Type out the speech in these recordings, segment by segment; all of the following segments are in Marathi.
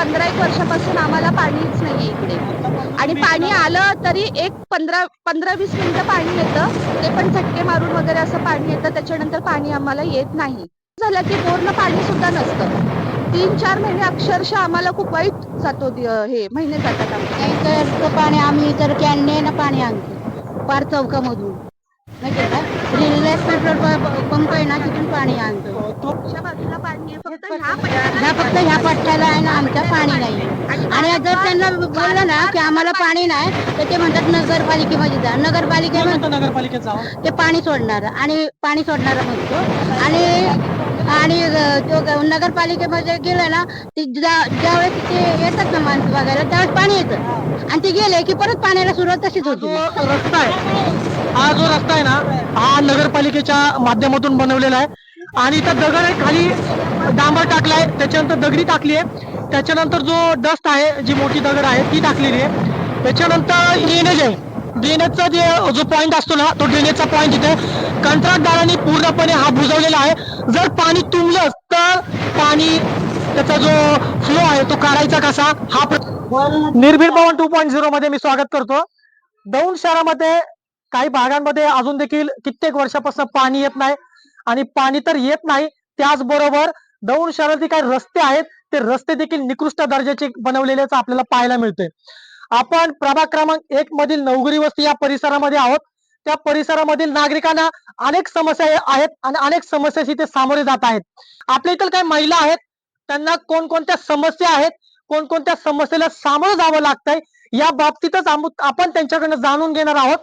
15-1 वर्षापासून आम्हाला पाणीच नाहीये इकडे. आणि पाणी आलं तरी एक 15-20 मिनिटं पाणी येतं, ते पण झटके मारून वगैरे असं पाणी येतं. त्याच्यानंतर पाणी आम्हाला येत नाही. झालं की बोरनं पाणी सुद्धा नसतं. 3-4 महिने अक्षरशः आम्हाला खूप वाईट जातो हे महिने जातात आमचे. टँकरचं पाणी आम्ही तर कॅनने पाणी आणतो पार चौकामधून, माहितीये का? रिलायन्स पेट्रोल पंप आहे ना, तिथून पाणी आणतो. पुढच्या बाजूला पाणी आहे, फक्त फक्त ह्या पट्ट्याला आहे ना, आमच्या पाणी नाही. आणि जर त्यांना बोललं ना की आम्हाला पाणी नाही, तर ते म्हणतात नगरपालिकेमध्ये जा. नगरपालिकेत जावं ते पाणी सोडणार आणि पाणी सोडणार म्हणतो. आणि आणि तो नगरपालिकेमध्ये गेलं ना, ज्यावेळेस ते येतात ना माणसं बघायला, त्यावेळेस पाणी येतं आणि ते गेले की परत पाण्याला सुरुवात तशीच होती. जो रस्ता आहे जो रस्ता आहे ना, हा नगरपालिकेच्या माध्यमातून बनवलेला आहे. आणि इथं दगड आहे, खाली डांबर टाकलाय, त्याच्यानंतर दगडी टाकली आहे, त्याच्यानंतर जो डस्ट आहे, जी मोठी दगड आहे ती टाकलेली आहे. त्याच्यानंतर ड्रेनेज आहे. ड्रेनेजचा जो पॉइंट असतो ना, तो ड्रेनेजचा पॉइंट इथे कंत्राटदारांनी पूर्णपणे हा बुजवलेला आहे. जर पाणी तुंबलं तर पाणी त्याचा जो फ्लो आहे तो काढायचा कसा, हा निर्भीड पवन 2.0 मध्ये मी स्वागत करतो. दौंड शहरामध्ये काही भागांमध्ये अजून देखील कित्येक वर्षापासून पाणी येत नाही. आणि पाणी तर येत नाही, त्याचबरोबर दौंड शहरातील काही रस्ते आहेत, ते रस्ते देखील निकृष्ट दर्जाचे बनवलेल्याचं आपल्याला पाहायला मिळते. आपण प्रभाग क्रमांक 1 मधील नवगिरी वस्ती या परिसरामध्ये आहोत. त्या परिसरामधील नागरिकांना अनेक समस्या आहेत आणि अनेक समस्याशी ते सामोरे जात आहेत. आपल्या इथं काही महिला आहेत, त्यांना कोणकोणत्या समस्या आहेत, कोणकोणत्या समस्येला सामोरं जावं लागतंय, या बाबतीतच आपण त्यांच्याकडनं जाणून घेणार आहोत.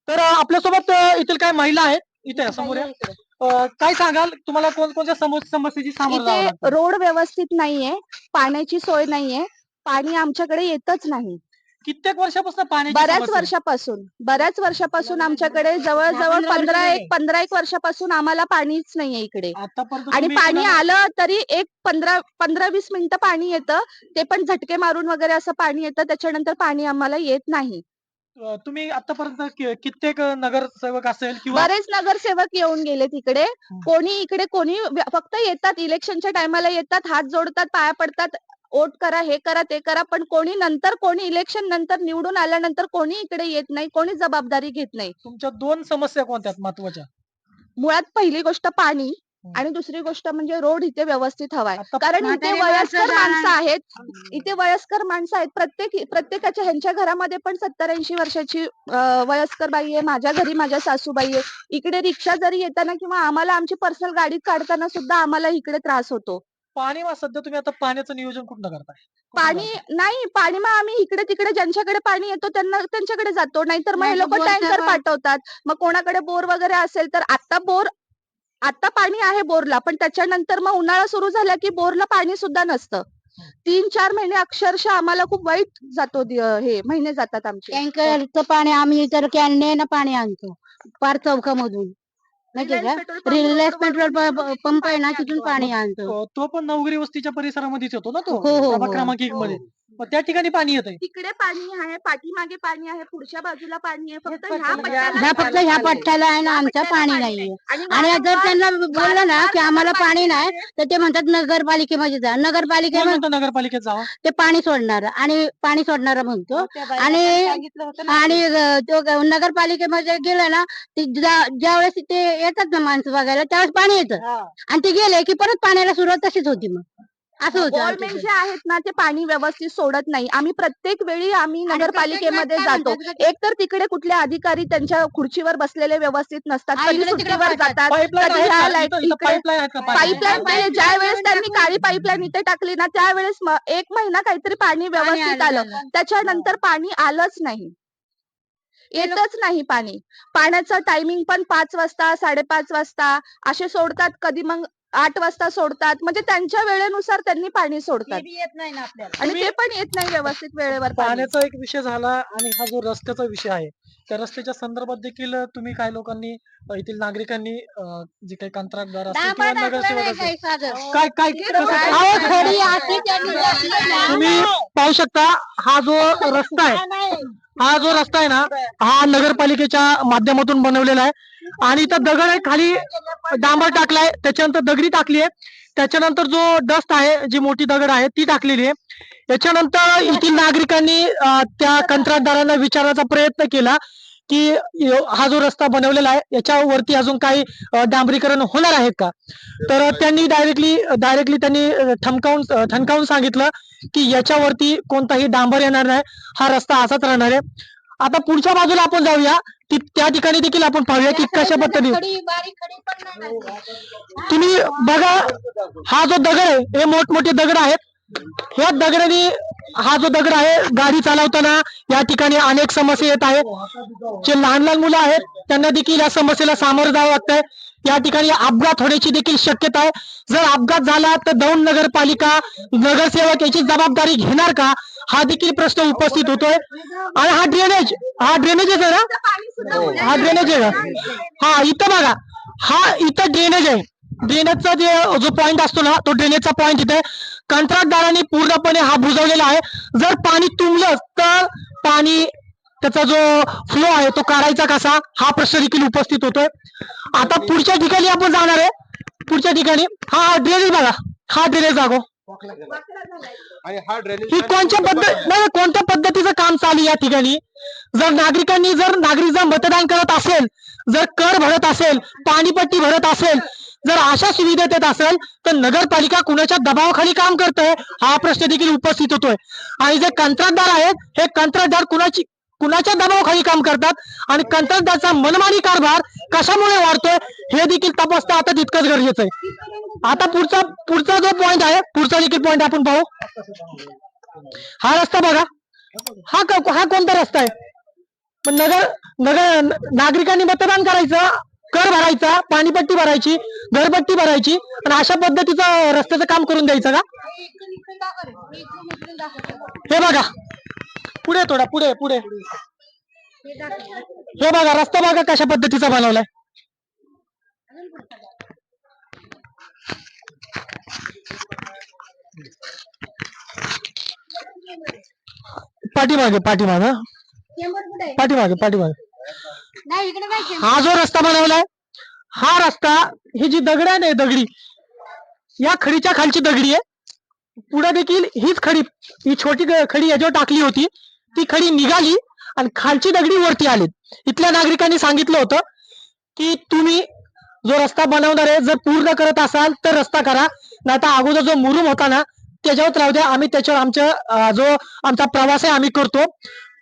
तर आपल्यासोबत इथील काही महिला आहेत, इथे समोर या. काय सांगाल, तुम्हाला कोणकोणत्या समस्येची सामोरं जावं इथे लागतं? रोड व्यवस्थित नाहीये, पाण्याची सोय नाहीये, पाणी आमच्याकडे येतच नाही. कित्येक वर्षापासून पाण्याची बऱ्याच वर्षापासून आमच्याकडे जवळ-जवळ 15-1 वर्षापासून आम्हाला पाणीच नाहीये इकडे. आतापर्यंत आणि तुम्ही पाणी आलं तरी एक 15-20 मिनिटं पाणी येतं, ते पण झटके मारून वगैरे असं पाणी येतं. त्याच्यानंतर पाणी आम्हाला येत नाही. तुम्ही आतापर्यंत कित्येक नगरसेवक असेल किंवा बरेच नगरसेवक येऊन गेले तिकडे. कोणी फक्त येतात, इलेक्शनच्या टायमाला येतात, हात जोडतात, पाया पडतात, वोट करा, हे करा, ते करा, पण कोणी इलेक्शन नंतर निवडून आल्यानंतर कोणी इकडे येत नाही, कोणी जबाबदारी घेत नाही. तुमच्या 2 समस्या कोणत्या आहेत महत्वाच्या? मुळात पहिली गोष्ट पाणी आणि दुसरी गोष्ट म्हणजे रोड इथे व्यवस्थित हवाय. आता कारण इथे म्हातारी वयस्कर माणसं माणसं आहेत. इथे वयस्कर माणसं आहेत. प्रत्येकाच्या ह्यांच्या घरामध्ये पण 70-80 वर्षाची वयस्कर बाई आहे. माझ्या घरी माझ्या सासूबाई आहे. इकडे रिक्षा जरी येताना किंवा आम्हाला आमची पर्सनल गाडीत काढताना सुद्धा आम्हाला इकडे त्रास होतो. पाणी मग सध्या तुम्ही आता पाण्याचं नियोजन कुठनं करताय? पाणी मग आम्ही इकडे तिकडे ज्यांच्याकडे पाणी येतो त्यांच्याकडे जातो, नाहीतर मग हे लोक नाही तर टँकर बोरचं पाठवतात. मग कोणाकडे बोर वगैरे असेल तर आता पाणी आहे बोरला, पण त्याच्यानंतर मग उन्हाळा सुरू झाला की बोरला पाणी सुद्धा नसतं. 3-4 महिने अक्षरशः आम्हाला खूप वाईट जातो हे महिने जातात आमचे. टँकरचं पाणी आम्ही तर कॅनने पाणी आणतो पार चौकामधून, माहितीये का? रिलायन्स पेट्रोल पंप आहे ना, तिथून पाणी आणतो. तो पण नवगिरी वस्तीच्या परिसरामध्येच येतो ना तो, हो, हो, प्रभाग हो. क्रमांक 1 मध्ये. मग त्या ठिकाणी पाणी येतंय. तिकडे पाणी आहे, पाठीमागे पाणी आहे, पुढच्या बाजूला पाणी आहे, फक्त फक्त ह्या पट्ट्याला आहे ना, आमच्या पाणी नाहीये. आणि जर त्यांना बोललं ना की आम्हाला पाणी नाही, तर ते म्हणतात नगरपालिकेमध्ये जा. नगरपालिकेत जावं. ते पाणी सोडणार आणि पाणी सोडणार म्हणतो. आणि तो नगरपालिकेमध्ये गेलं ना, ज्यावेळेस ते येतात ना माणसं बघायला, त्यावेळेस पाणी येतं आणि ते गेले की परत पाण्याला सुरुवात तशीच होती. मग असं होतं गव्हर्नमेंट आमच्याकडे. जे आहेत ना, ते पाणी व्यवस्थित सोडत नाही. आम्ही प्रत्येक वेळी नगरपालिकेमध्ये प्रत्येक जातो. वेळेस काय एक तर तिकडे कुठले अधिकारी त्यांच्या खुर्चीवर बसलेले व्यवस्थित नसतात, कधी इकडे तिकडे सुट्टीवर पळतात. जातात, पाईपलाईन कधी आहे ह्या का? लाईट इथं पाईपलाईन आहेत का? पाईपलाईन ज्या वेळेस त्यांनी काळी पाईपलाईन इथे टाकली ना, त्यावेळेस 1 महिना काहीतरी पाणी व्यवस्थित आलं. त्याच्यानंतर पाणी आलंच नाही, येतच नाही पाणी. पाण्याचं टायमिंग पण 5 वाजता, 5:30 वाजता असे सोडतात. कधी मग 8 वाजता सोडतात. म्हणजे त्यांच्या वेळेनुसार त्यांनी पाणी सोडतात आणि ते पण येत नाही व्यवस्थित वेळेवर पाणी. पाण्याचा एक विषय झाला आणि हा जो रस्त्याचा विषय आहे, त्या रस्त्याच्या संदर्भात देखील तुम्ही काही लोकांनी, येथील नागरिकांनी, जे काही कंत्राटदार असतील किंवा नगरसेवक असतील, काय काय तुम्ही पाहू शकता, हा जो रस्ता आहे ना, हा नगरपालिकेच्या माध्यमातून बनवलेला आहे. आणि इथं दगड आहे, खाली डांबर टाकलाय, त्याच्यानंतर दगडी टाकली आहे, त्याच्यानंतर जो डस्ट आहे, जी मोठी दगड आहे ती टाकलेली आहे. याच्यानंतर येथील नागरिकांनी त्या कंत्राटदारांना विचारण्याचा प्रयत्न केला की हा जो रस्ता बनवलेला आहे याच्यावरती अजून काही डांबरीकरण होणार आहे का. तर त्यांनी डायरेक्टली त्यांनी ठणकावून सांगितलं की याच्यावरती कोणताही डांबर येणार नाही, हा रस्ता असाच राहणार आहे. आता पुढच्या बाजूला आपण जाऊया, त्या ठिकाणी देखील आपण पाहूया की कशा पद्धतीने तुम्ही बघा. हा जो दगड आहे हे मोठमोठे दगड आहेत. ह्या दगडाने हा जो दगड आहे गाडी चालवताना या ठिकाणी अनेक समस्या येत आहेत. जे लहान लहान मुलं आहेत त्यांना देखील या समस्येला सामोरं जावं लागतंय. या ठिकाणी अपघात होण्याची देखील शक्यता आहे. जर अपघात झाला तर दौंड नगरपालिका नगरसेवक याची जबाबदारी घेणार का, हा देखील प्रश्न उपस्थित होतोय. आणि हा ड्रेनेज आहे ना, हा ड्रेनेज आहे का, हा इथं बघा, हा इथं ड्रेनेज आहे. ड्रेनेजचा जो पॉइंट असतो ना तो ड्रेनेजचा पॉइंट इथे कंत्राटदारांनी पूर्णपणे हा बुजवलेला आहे. जर पाणी तुंबलं तर पाणी त्याचा जो फ्लो आहे तो काढायचा कसा, हा प्रश्न देखील उपस्थित होतोय. आता पुढच्या ठिकाणी आपण जाणार आहे. पुढच्या ठिकाणी हा ड्रेनेज बघा, हा ड्रेनेज दाखव. आणि हा ड्रेनेज ही कोणत्या पद्धतीचं काम चालू या ठिकाणी. जर नागरिक जर मतदान करत असेल, जर कर भरत असेल, पाणीपट्टी भरत असेल, जर अशा सुविधा देत असेल तर नगरपालिका कुणाच्या दबावाखाली काम करतोय, हा प्रश्न देखील उपस्थित होतोय. आणि जे कंत्राटदार आहेत हे कंत्राटदार कुणाच्या दबावाखाली काम करतात आणि कंत्राटदारचा मनमानी कारभार कशामुळे वाढतोय हे देखील तपासणं आता तितकंच गरजेचं आहे. आता पुढचा जो पॉइंट आहे, पुढचा देखील पॉइंट आपण पाहू. हा रस्ता बघा, हा कोणता रस्ता आहे. नागरिकांनी मतदान करायचं, कर भरायचा, पाणीपट्टी भरायची, घरपट्टी भरायची आणि अशा पद्धतीचं रस्त्याचं काम करून द्यायचं का. हे बघा पुढे, थोडा पुढे हे बघा रस्ता बघा कशा पद्धतीचा बनवलाय. पाठीमागे हा जो रस्ता बनवलाय, हा रस्ता ही जी दगड आहे ना दगडी, या खडीच्या खालची दगडी आहे. पुढे देखील हीच खडी, ही छोटी खडी याच्यावर टाकली होती, ती खडी निघाली आणि खालची दगडी वरती आली. इथल्या नागरिकांनी सांगितलं होतं की तुम्ही जो रस्ता बनवणार आहे जर पूर्ण करत असाल तर रस्ता करा, नाही तर अगोदर जो मुरुम होता ना त्याच्यावर राहू द्या, आम्ही त्याच्यावर जो आमचा प्रवास आहे आम्ही करतो.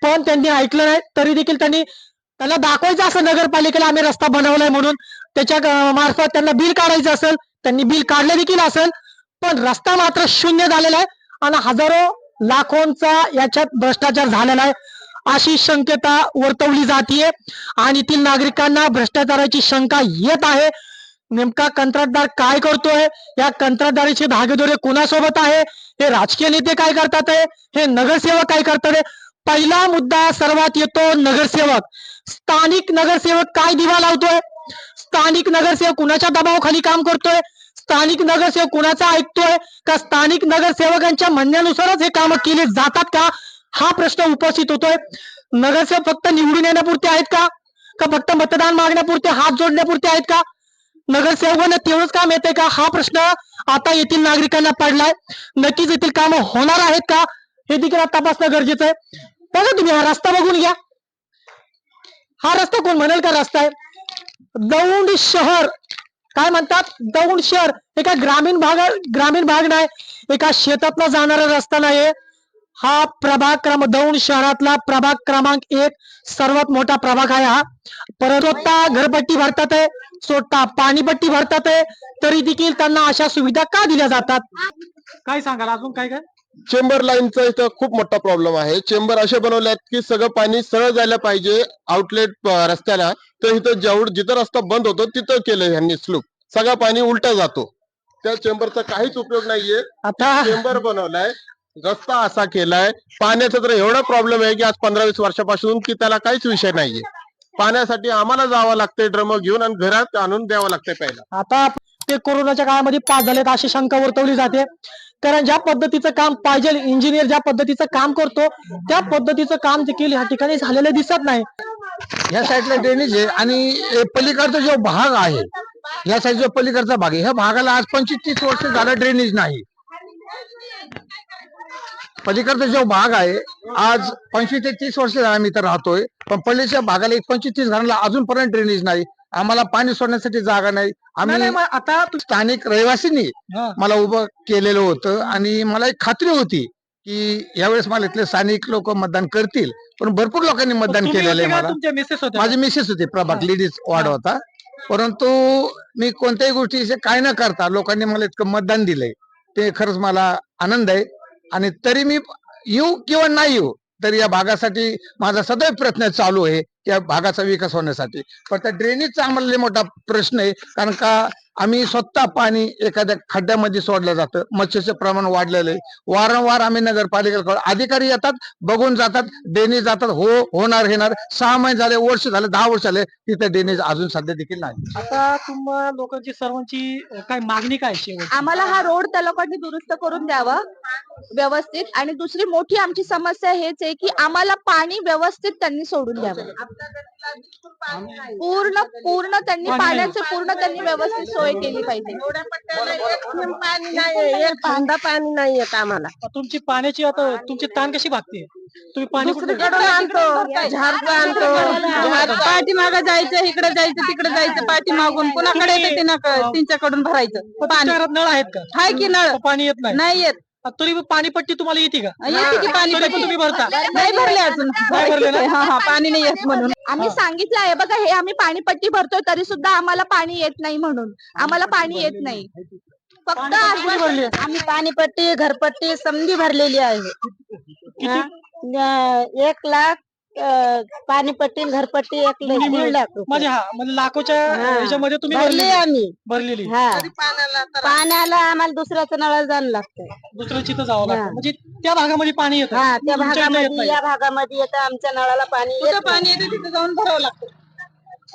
पण त्यांनी ऐकलं नाही. तरी देखील त्यांना दाखवायचं असं नगरपालिकेला आम्ही रस्ता बनवलाय म्हणून, त्याच्या मार्फत त्यांना बिल काढायचं असेल, त्यांनी बिल काढलं देखील असेल, पण रस्ता मात्र शून्य झालेला आहे आणि हजारो लाखोंचा याच्यात भ्रष्टाचार झालेला आहे अशी शक्यता वर्तवली जातीये. आणि येथील नागरिकांना भ्रष्टाचाराची शंका येत आहे. नेमका कंत्राटदार काय करतोय, या कंत्राटदाराचे धागेदोरे कोणासोबत आहे, हे राजकीय नेते काय करतात आहे, हे नगरसेवक काय करतात. पहिला मुद्दा सर्वात येतो नगरसेवक. स्थानिक नगरसेवक काय दिवा लावतोय, स्थानिक नगरसेवक कुणाच्या दबावाखाली काम करतोय, स्थानिक नगरसेवक कुणाचा ऐकतोय का, स्थानिक नगरसेवकांच्या म्हणण्यानुसारच हे काम केले जातात का, हा प्रश्न उपस्थित होतोय. नगरसेवक फक्त निवडून येण्यापुरते आहेत का फक्त मतदान मागण्यापुरते, हात जोडण्यापुरते आहेत का, नगरसेवकांना तेवढंच काम येते का, हा प्रश्न आता येथील नागरिकांना पडलाय. नक्कीच येथील कामं होणार आहेत का हे देखील तपासणं गरजेचं आहे. बघा तुम्ही हा रस्ता बघून घ्या. हा रस्ता कोण म्हणाल का रस्ता आहे. दौंड शहर काय म्हणतात, दौंड शहर एका ग्रामीण भाग नाही, एका शेतातला जाणारा रस्ता नाही. हा दौंड शहरातला प्रभाग क्रमांक 1 सर्वात मोठा प्रभाग आहे हा. परत घरपट्टी भरतात आहे, स्वतः पाणीपट्टी भरतात आहे, तरी देखील त्यांना अशा सुविधा का दिल्या जातात. काय सांगाल अजून काय. चेंबर लाईनचा इथं खूप मोठा प्रॉब्लेम आहे. चेंबर असे बनवले की सगळं पाणी सरळ जायला पाहिजे आउटलेट रस्त्याला, तर इथं जिथं रस्ता बंद होतो तिथं केलं ह्यांनी स्लूप, सगळं पाणी उलटा जातो. त्या चेंबरचा काहीच उपयोग नाहीये. आता चेंबर बनवलाय, रस्ता असा केलाय, पाण्याचा तर एवढा प्रॉब्लेम आहे की आज 15-20 वर्षापासून की त्याला काहीच विषय नाहीये. पाण्यासाठी आम्हाला जावं लागतंय ड्रम घेऊन आणि घरात आणून द्यावं लागतंय पहिला. आता ते कोरोनाच्या काळामध्ये पास झालेत अशी शंका वर्तवली जाते. कारण ज्या पद्धतीचं काम पाहिजे, इंजिनियर ज्या पद्धतीचं काम करतो त्या पद्धतीचं काम देखील या ठिकाणी झालेलं दिसत नाही. ह्या साईडला ड्रेनेज आहे आणि पलीकडचा जो भाग आहे, या साईडचा पलीकडचा भाग आहे, ह्या भागाला आज 25-30 वर्ष झालं ड्रेनेज नाही. पलीकडचा जो भाग आहे आज 25 ते 30 वर्ष झाला आम्ही इथं राहतोय, पण पल्लीच्या भागाला 25-30 घरांना अजूनपर्यंत ड्रेनेज नाही. आम्हाला पाणी सोडण्यासाठी जागा नाही. नाही, नाही, आम्ही मग आता स्थानिक रहिवासींनी हा. मला उभं केलेलं होतं आणि मला एक खात्री होती की यावेळेस मला इथले स्थानिक लोक मतदान करतील, पण भरपूर लोकांनी मतदान तुम्ही केलेलं होते आहे का? मला. तुमच्या मिसेस होत्या माझी का? मिसेस होती, प्रभाग हा. लेडीज वार्ड हा. होता. परंतु मी कोणत्याही गोष्टीचे काय न करता लोकांनी मला इतकं मतदान दिलंय, ते खरंच मला आनंद आहे. आणि तरी मी येऊ किंवा नाही येऊ, तरी या भागासाठी माझा सदैव प्रयत्न चालू आहे या भागाचा विकास होण्यासाठी. पण त्या ड्रेनेजचा आम्हाला लय मोठा प्रश्न आहे, कारण का आम्ही स्वतः पाणी एखाद्या खड्ड्यामध्ये सोडलं जातं. मच्छीचं प्रमाण वाढलेलं आहे. वारंवार आम्ही नगरपालिकेकडे अधिकारी येतात, बघून जातात, ड्रेनेज जातात, होणार 6 महिने झाले, वर्ष झाले, 10 वर्ष झाले, तिथे ड्रेनेज अजून सध्या देखील नाही. आता तुम्हा लोकांची सर्वांची काय मागणी काय शेवट? आम्हाला हा रोड त्या लोकांनी दुरुस्त करून द्यावा व्यवस्थित. आणि दुसरी मोठी आमची समस्या हेच आहे की आम्हाला पाणी व्यवस्थित त्यांनी सोडून द्यावं. पूर्ण पूर्ण त्यांनी पाण्याची त्यांनी व्यवस्थित सोय केली पाहिजे. पाणी नाही, एक फांदा पाणी नाही येत आम्हाला. तुमची पाण्याची आता तुमची ताण कशी भागते? तुम्ही पाणी कुठून दुसरीकडून आणतो, झारचं आणतो, पाठीमागं जायचं, इकडे जायचं, तिकडे जायचं, पाठीमागून कुणाकडे येतं त्यांच्याकडून भरायचं. तुमच्या घरात नळ आहेत का? हाय की नळ पाणी येत नाही. नाही येत, तरी पाणीपट्टी तुम्हाला येते का? येते की पाणी, तरी पण तुम्ही भरता? नाही भरले अजून. नाही भरले ना? हा, पाणी नाही येत म्हणून. आम्ही सांगितलं आहे बघा, हे आम्ही पाणीपट्टी भरतोय तरी सुद्धा आम्हाला पाणी येत नाही म्हणून. आम्हाला पाणी येत नाही. फक्त पाणीपट्टी कोणी भरली आहे? आम्ही पाणीपट्टी, घरपट्टी समधी भरलेली आहे. किती? 1 लाख पाणीपट्टी, घरपट्टी 1 लाख रुपये म्हणजे म्हणजे लाखोच्या ह्याच्यामध्ये तुम्ही भरली आम्ही. भरलेली. हा, पाण्याला आम्हाला दुसऱ्याचं नळाला जाणं लागतं. दुसऱ्याची तर जावं लागतं. म्हणजे त्या भागामध्ये पाणी येतं. हा, त्या तुमच्या इथं येत भागामध्ये, नाही. या भागामध्ये येतं, आमच्या नळाला पाणी येतं, तिथे जाऊन भरावं लागतं.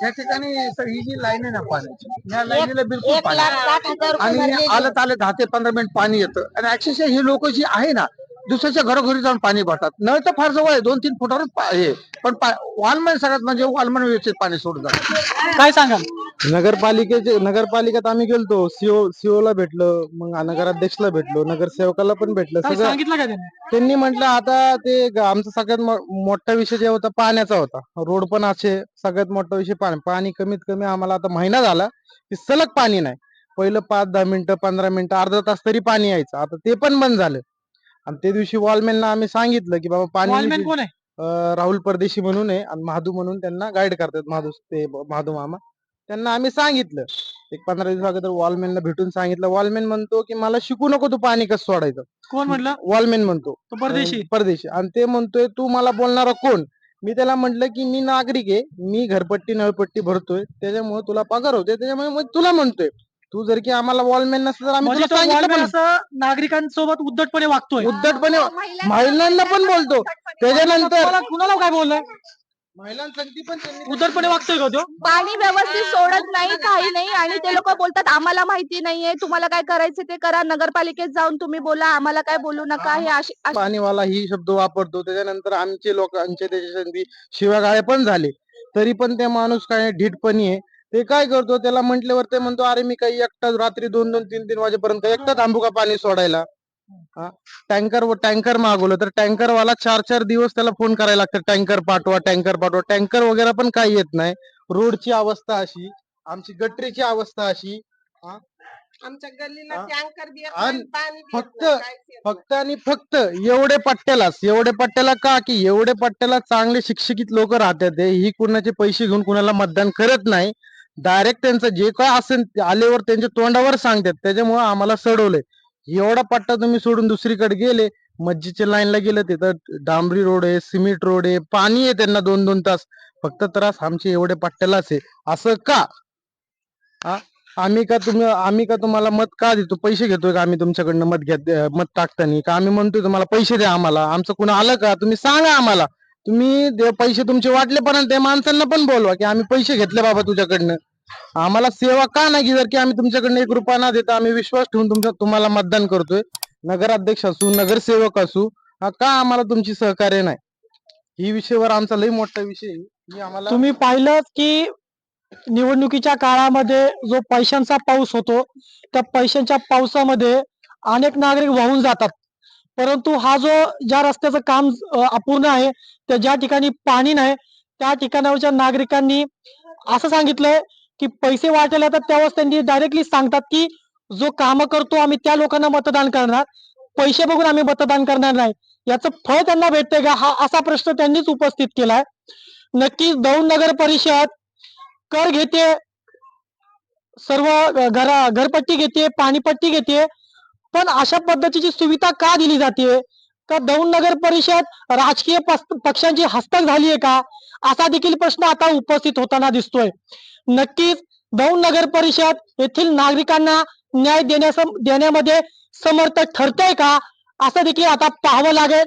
या ठिकाणी सर ही जी लाईन आहे ना पाण्याची, या लाईनीला बिलकुल 1,60,000 रुपये आणि भरलेली. आलं आलं 10 ते 15 मिनिट पाणी येतं. आणि अक्षरशः ही लोक जी आहे ना, दुसऱ्याच्या घरोघरी जाऊन पाणी भरतात. नळ तर फार जवळ आहे, 2-3 फुटावरच आहे, पण वॉलमॅन सगळ्यात म्हणजे वॉलमॅन व्यवस्थित पाणी सोडून जातात. काय सांगाल? नगरपालिकेत आम्ही गेलतो, सीओ ला भेटलो, मग नगराध्यक्षला भेटलो, नगरसेवकाला पण भेटलो. काय सगळं सांगितलं का त्यांनी? त्यांनी म्हटलं आता ते आमचा सगळ्यात मोठा विषय जे होता पाण्याचा होता. रोड पण असे, सगळ्यात मोठा विषय पाणी कमीत कमी आम्हाला आता महिना झाला की सलग पाणी नाही. पहिलं 5-10 मिनिटं, 15 मिनिटं, अर्धा तास तरी पाणी यायचं, आता ते पण बंद झालं. आणि त्या दिवशी वॉलमॅनला आम्ही सांगितलं की बाबा वॉलमॅन पाणी, कोण आहे? राहुल परदेशी म्हणून आहे आणि महादू म्हणून त्यांना गाईड करतात, महादू मामा. त्यांना आम्ही सांगितलं एक 15 दिवस अगोदर वॉलमॅनला भेटून सांगितलं. वॉलमॅन म्हणतो की मला शिकू नको तू पाणी कसं सोडायचं. कोण म्हणलं? वॉलमॅन म्हणतो, तो परदेशी. परदेशी. आणि ते म्हणतोय तू मला बोलणारा कोण? मी त्याला म्हटलं की मी नागरिक आहे, मी घरपट्टी नळपट्टी भरतोय, त्याच्यामुळे तुला पगार होते, त्याच्यामुळे मग तुला म्हणतोय. तू जर की आम्हाला वॉलमॅन नसतं तर आम्ही म्हणजे तुला तो सांगितलं वॉलमॅन पण असं नागरिकांसोबत उद्धटपणे वागतोय. उद्धटपणे महिलांना पण बोलतो. त्याच्यानंतर कुणाला कुणाला काय बोललाय? महिलांसाठी पण त्यांनी उद्धटपणे वागतोय का तो? पाणी व्यवस्थित सोडत नाही, काही नाही. आणि ते लोक बोलतात आम्हाला माहिती नाहीये, तुम्हाला काय करायचं ते करा, नगरपालिकेत जाऊन तुम्ही बोला, आम्हाला काय बोलू नका. हे अशी पाणीवाला ही शब्द वापरतो. त्याच्यानंतर आमचे लोकांचे त्याच्यासाठी शिव्यागाळे पण झाले, तरी पण ते माणूस काय ढीठपणी आहे. ते काय करतो, त्याला म्हटल्यावर ते म्हणतो अरे मी काही एकटा रात्री 2-2, 3-3 वाजेपर्यंत एकटा थांबू का पाणी सोडायला. टँकर मागवलं तर टँकरवाला 4-4 दिवस त्याला फोन करायला लागतं, टँकर पाठवा, टँकर पाठवा. टँकर वगैरे पण काही येत नाही. रोडची अवस्था अशी, आमची गटरीची अवस्था अशी. आमच्या गल्लीला हा. टँकर बी येत आणि नाही, पाणी बी येत फक्त नाही, काहीच येत नाही. फक्त आणि फक्त एवढे पट्ट्याला का की एवढे पट्ट्याला चांगले शिक्षित लोक राहतात. ही कुणाचे पैसे घेऊन कुणाला मतदान करत नाही. डायरेक्ट त्यांचं जे काय असेल ते आल्यावर त्यांच्या तोंडावर सांगतात. त्याच्यामुळे आम्हाला सडवलंय. एवढा पट्टा तुम्ही सोडून दुसरीकडे गेले, मस्जिदच्या लाईनला गेलं, तिथं डांबरी रोड आहे, सिमेंट रोड आहे, पाणी आहे त्यांना 2-2 तास. फक्त त्रास आमचे एवढे पट्ट्यालाच आहे. असं का? आम्ही का तुम्हाला मत का देतो? पैसे घेतोय का आम्ही तुमच्याकडनं मत टाकताना? का आम्ही म्हणतोय तुम्हाला पैसे द्या आम्हाला? आमचं कुणा आलं का? तुम्ही सांगा आम्हाला. तुम्ही पैसे तुमचे वाटले पण त्या माणसांना पण बोलवा की आम्ही पैसे घेतले बाबा तुझ्याकडनं. आम्हाला सेवा का नाही जर की आम्ही तुमच्याकडनं 1 रुपया ना देता आम्ही विश्वास ठेवून तुम्हाला मतदान करतोय. नगराध्यक्ष असू, नगरसेवक असू, का आम्हाला तुमची सहकार्य नाही? ही विषयावर आमचा लई मोठा विषय आहे. ही आम्हाला तुम्ही पाहिलं की निवडणुकीच्या काळामध्ये जो पैशांचा पाऊस होतो, त्या पैशांच्या पावसामध्ये अनेक नागरिक वाहून जातात. परंतु हा जो ज्या रस्त्याचं काम अपूर्ण आहे, त्या ज्या ठिकाणी पाणी नाही त्या ठिकाणावरच्या नागरिकांनी असं सांगितलंय की पैसे वाटायला येतात त्यावेळेस त्यांनी डायरेक्टली सांगतात की जो काम करतो आम्ही त्या लोकांना मतदान करणार, पैसे बघून आम्ही मतदान करणार नाही. याचं फळ त्यांना भेटतंय का, हा असा प्रश्न त्यांनीच उपस्थित केलाय. नक्कीच दौंड नगर परिषद कर घेते, सर्व घरपट्टी घेते, पाणीपट्टी घेते, पण अशा पद्धतीची सुविधा का दिली जाते? का दौंड नगर परिषद राजकीय पक्षांची हस्तक झालीये का, असा देखील प्रश्न आता उपस्थित होताना दिसतोय. नक्कीच दौंड नगर परिषद येथील नागरिकांना न्याय देण्यामध्ये समर्थ ठरतंय का, असं देखील आता पाहावं लागेल.